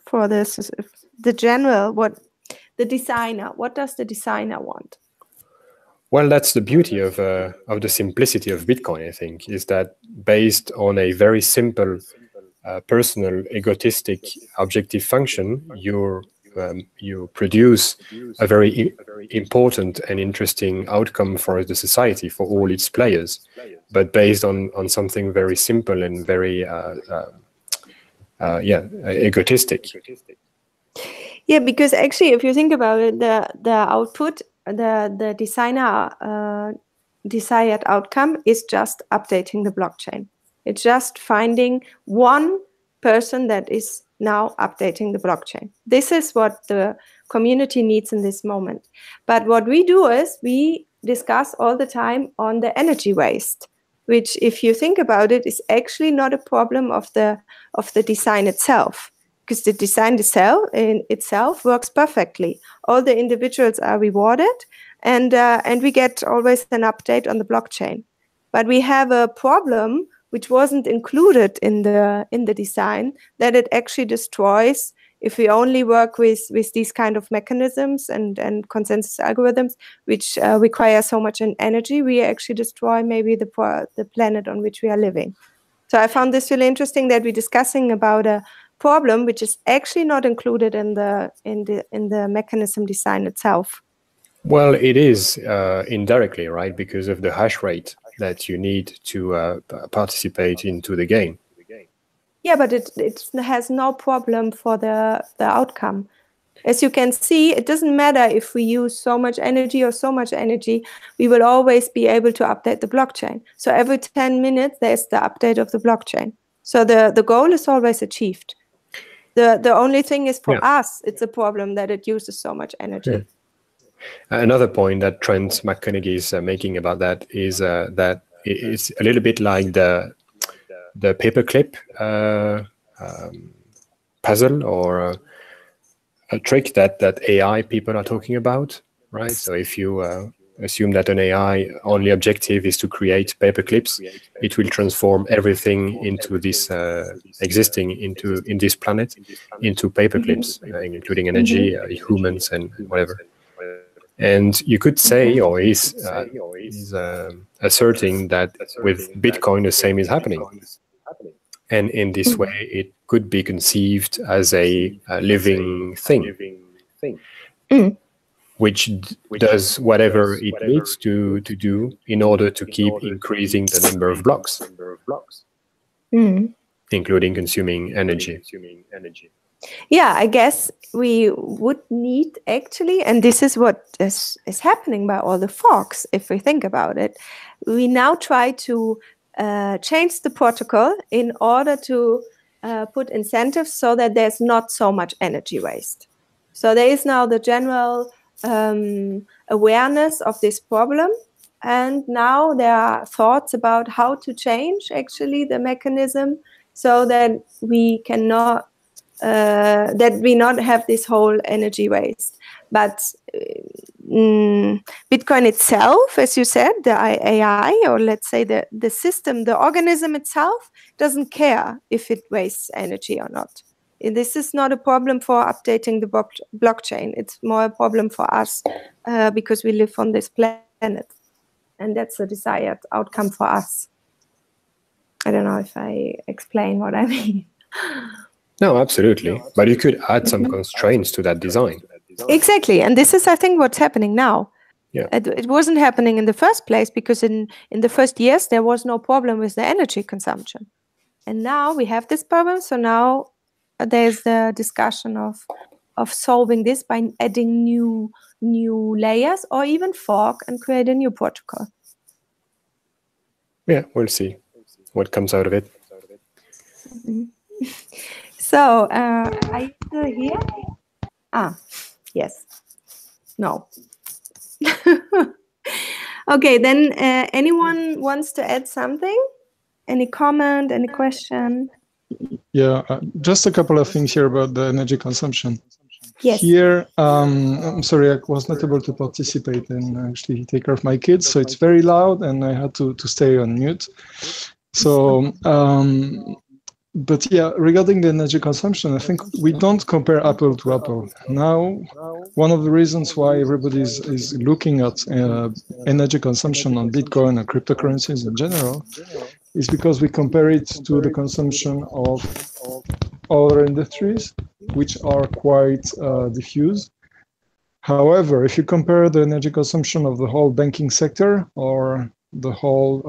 for this is the general, what does the designer want? Well, that's the beauty of the simplicity of Bitcoin, I think, is that based on a very simple personal egotistic objective function, you produce a very important and interesting outcome for the society, for all its players, but based on something very simple and very egotistic. Yeah, because actually, if you think about it, the output, the designer desired outcome is just updating the blockchain. It's just finding one person that is now updating the blockchain. This is what the community needs in this moment. But what we do is we discuss all the time on the energy waste, which, if you think about it, is actually not a problem of the design itself, because the design itself works perfectly. All the individuals are rewarded, and we get always an update on the blockchain. But we have a problem which wasn't included in the design, that it actually destroys, if we only work with these kind of mechanisms and consensus algorithms, which require so much energy, we actually destroy maybe the planet on which we are living. So I found this really interesting, that we're discussing about a problem which is actually not included in the mechanism design itself. Well, it is indirectly, right, because of the hash rate that you need to participate into the game. Yeah, but it has no problem for the outcome. As you can see, it doesn't matter if we use so much energy or so much energy, we will always be able to update the blockchain. So every 10 minutes, there's the update of the blockchain. So the goal is always achieved. The only thing is, for us, it's a problem that it uses so much energy. Yeah. Another point that Trent McConaughey is making about that is that it's a little bit like the paperclip puzzle, or a trick that AI people are talking about, right? So if you assume that an AI only objective is to create paperclips, it will transform everything into this existing in this planet into paperclips, including energy, humans, and whatever. And you could say, or he's asserting that with Bitcoin the same is happening. And in this way, it could be conceived as a living thing, which does whatever it needs to do in order to keep increasing the number of blocks, including consuming energy. Yeah, I guess we would need, actually, and this is what is happening by all the forks, if we think about it. We now try to change the protocol in order to put incentives so that there's not so much energy waste. So there is now the general awareness of this problem, and now there are thoughts about how to change, actually, the mechanism so that we cannot not have this whole energy waste. But Bitcoin itself, as you said, the AI, or let's say the system, the organism itself, doesn't care if it wastes energy or not. This is not a problem for updating the blockchain. It's more a problem for us because we live on this planet. And that's the desired outcome for us. I don't know if I explain what I mean. No, absolutely. But you could add some constraints to that design. Exactly. And this is, I think, what's happening now. Yeah. It wasn't happening in the first place because in the first years, there was no problem with the energy consumption. And now we have this problem. So now there's the discussion of solving this by adding new layers, or even fork and create a new protocol. Yeah, we'll see what comes out of it. So, are you still here? Yes. No. Okay, then anyone wants to add something? Any comment, any question? Yeah, just a couple of things here about the energy consumption. Yes. Here, I'm sorry, I was not able to participate and actually take care of my kids, so it's very loud and I had to stay on mute. So, but yeah, regarding the energy consumption, I think we don't compare apple to apple. Now, one of the reasons why everybody is looking at energy consumption on Bitcoin and cryptocurrencies in general is because we compare it to the consumption of other industries, which are quite diffuse. However, if you compare the energy consumption of the whole banking sector or the whole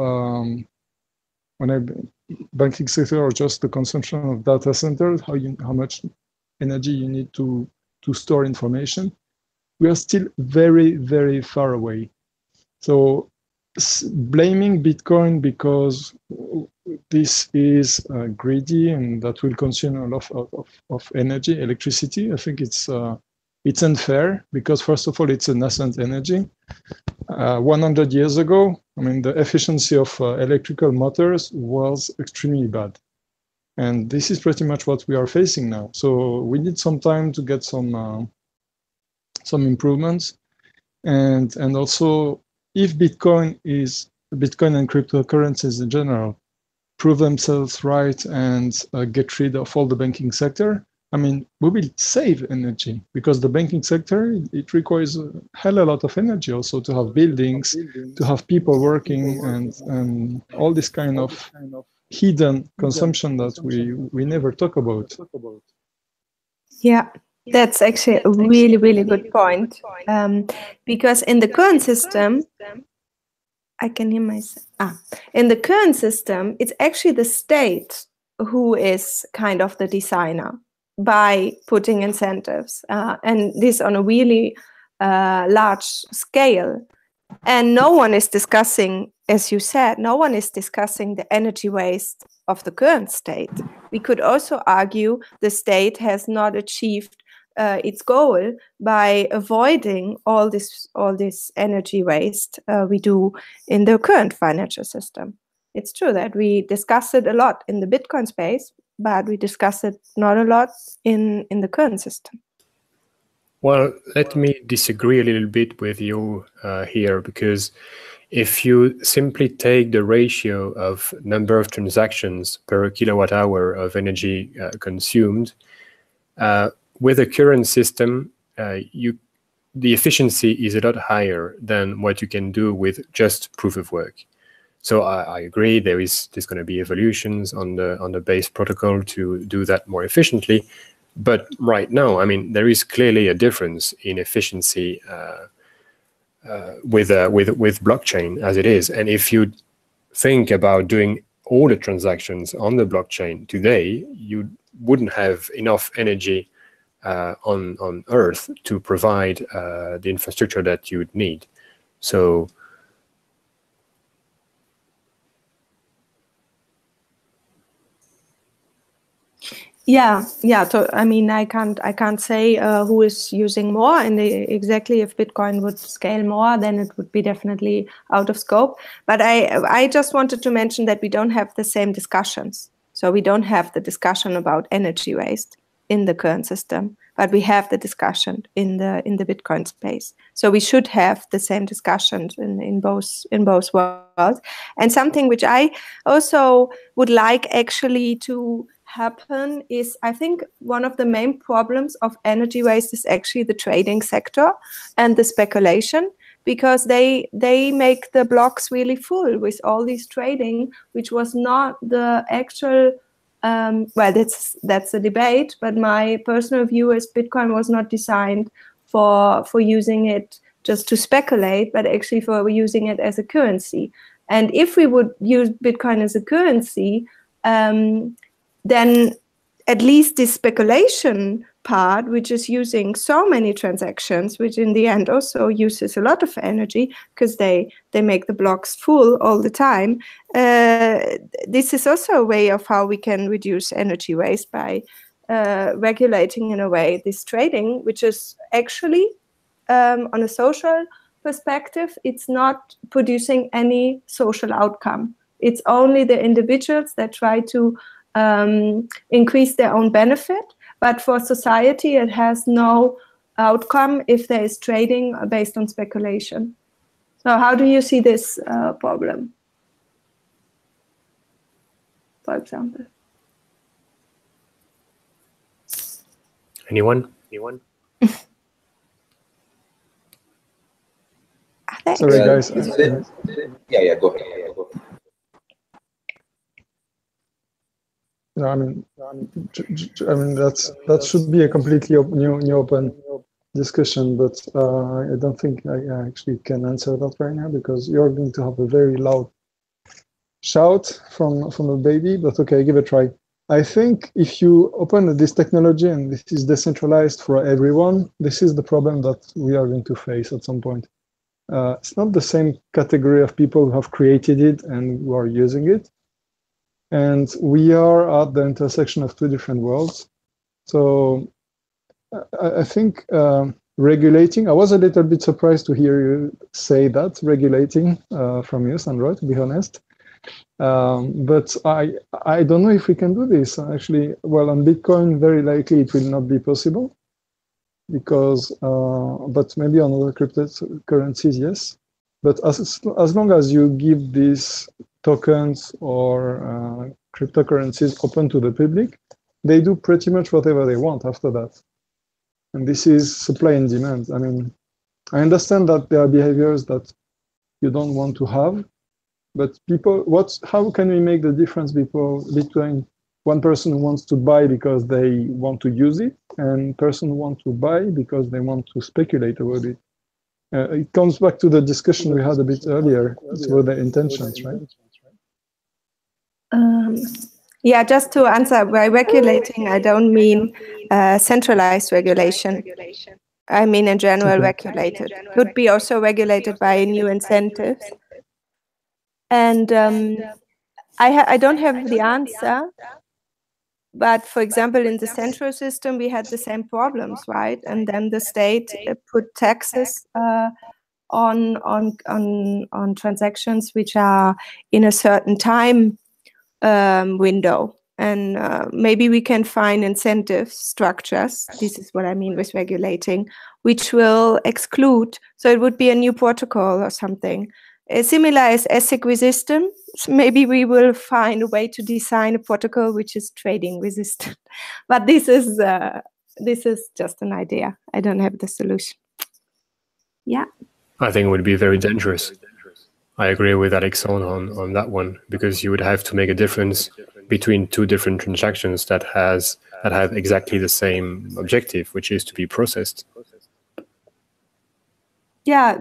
banking sector, or just the consumption of data centers, how much energy you need to store information, we are still very, very far away. So blaming Bitcoin because this is greedy and that will consume a lot of energy, electricity, I think it's unfair because, first of all, it's a nascent energy. 100 years ago, I mean, the efficiency of electrical motors was extremely bad. And this is pretty much what we are facing now. So we need some time to get some improvements. And also, if Bitcoin and cryptocurrencies in general prove themselves right and get rid of all the banking sector, I mean, we will save energy because the banking sector, it requires a hell of a lot of energy also to have buildings, to have people working, and all this kind of hidden consumption that we never talk about. Yeah, that's actually a really, really good point. Because in the current system, I can hear myself. In the current system, it's actually the state who is kind of the designer by putting incentives, and this on a really large scale. And no one is discussing, as you said, no one is discussing the energy waste of the current state. We could also argue the state has not achieved its goal by avoiding all this energy waste we do in the current financial system. It's true that we discuss it a lot in the Bitcoin space, but we discuss it not a lot in the current system. Well, let me disagree a little bit with you here, because if you simply take the ratio of number of transactions per kilowatt hour of energy consumed, with the current system, the efficiency is a lot higher than what you can do with just proof of work. So I agree there's going to be evolutions on the base protocol to do that more efficiently. But right now, I mean, there is clearly a difference in efficiency with blockchain as it is. And if you think about doing all the transactions on the blockchain today, you wouldn't have enough energy on Earth to provide the infrastructure that you would need. So yeah. So I mean, I can't say who is using more, and exactly if Bitcoin would scale more, then it would be definitely out of scope. But I just wanted to mention that we don't have the same discussions. So we don't have the discussion about energy waste in the current system, but we have the discussion in the Bitcoin space. So we should have the same discussions in both worlds. And something which I also would like actually to happen is, I think one of the main problems of energy waste is actually the trading sector and the speculation, because they make the blocks really full with all this trading, which was not the actual well, that's a debate, but my personal view is Bitcoin was not designed for using it just to speculate, but actually for using it as a currency. And if we would use Bitcoin as a currency, then at least this speculation part, which is using so many transactions, which in the end also uses a lot of energy because they make the blocks full all the time. This is also a way of how we can reduce energy waste by regulating in a way this trading, which is actually on a social perspective, it's not producing any social outcome. It's only the individuals that try to increase their own benefit. But for society, it has no outcome if there is trading based on speculation. So how do you see this problem, for example? Anyone? Sorry, guys. Yeah, go ahead. No, I mean that should be a completely new open discussion, but I don't think I actually can answer that right now because you're going to have a very loud shout from a baby. But okay, give it a try. I think if you open this technology and this is decentralized for everyone, this is the problem that we are going to face at some point. It's not the same category of people who have created it and who are using it. And we are at the intersection of two different worlds. So I think regulating, I was a little bit surprised to hear you say that, regulating from you, Sandra, to be honest. But I don't know if we can do this. Actually, well, on Bitcoin, very likely it will not be possible. Because, but maybe on other cryptocurrencies, yes. But as long as you give these tokens or cryptocurrencies open to the public, they do pretty much whatever they want after that. And this is supply and demand. I mean, I understand that there are behaviors that you don't want to have, but people, how can we make the difference between one person who wants to buy because they want to use it and person who wants to buy because they want to speculate about it? It comes back to the discussion we had a bit earlier. It's about the intentions, right? Yeah, just to answer, by regulating, I don't mean centralized regulation. I mean in general regulated. Could be also regulated by new incentives. And I don't have the answer. But for example, in the central system, we had the same problems, right? And then the state put taxes on transactions which are in a certain time window. And maybe we can find incentive structures. This is what I mean with regulating, which will exclude. So it would be a new protocol or something. Similar as ASIC resistant, maybe we will find a way to design a protocol which is trading resistant. But this is just an idea. I don't have the solution. Yeah. I think it would be very dangerous. I agree with Alexandre on that one, because you would have to make a difference between two different transactions that have exactly the same objective, which is to be processed. Yeah,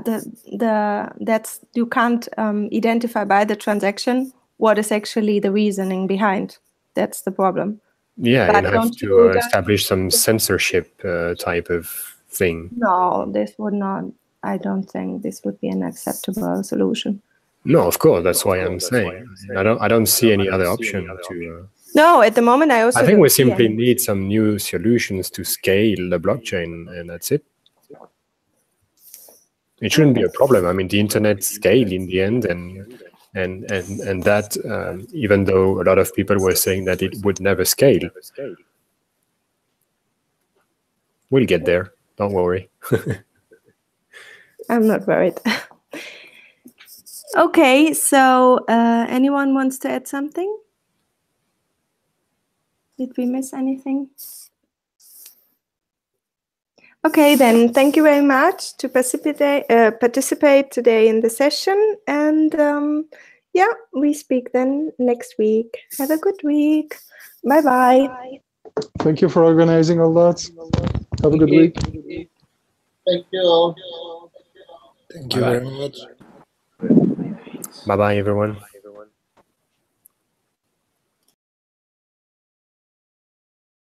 that's you can't identify by the transaction what is actually the reasoning behind. That's the problem. Yeah, but you have to establish some censorship type of thing. No, this would not. I don't think this would be an acceptable solution. No, of course, that's why I'm saying I don't see any other option to. No, at the moment I think we simply need some new solutions to scale the blockchain, and that's it. It shouldn't be a problem. I mean, the internet scaled in the end, and that even though a lot of people were saying that it would never scale, we'll get there. Don't worry. I'm not worried. Okay, so anyone wants to add something? Did we miss anything? Okay, then thank you very much to participate today in the session. And yeah, we speak then next week. Have a good week. Bye-bye. Thank you for organizing all that. Have a good week. Thank you. Thank you very much. Bye-bye, everyone.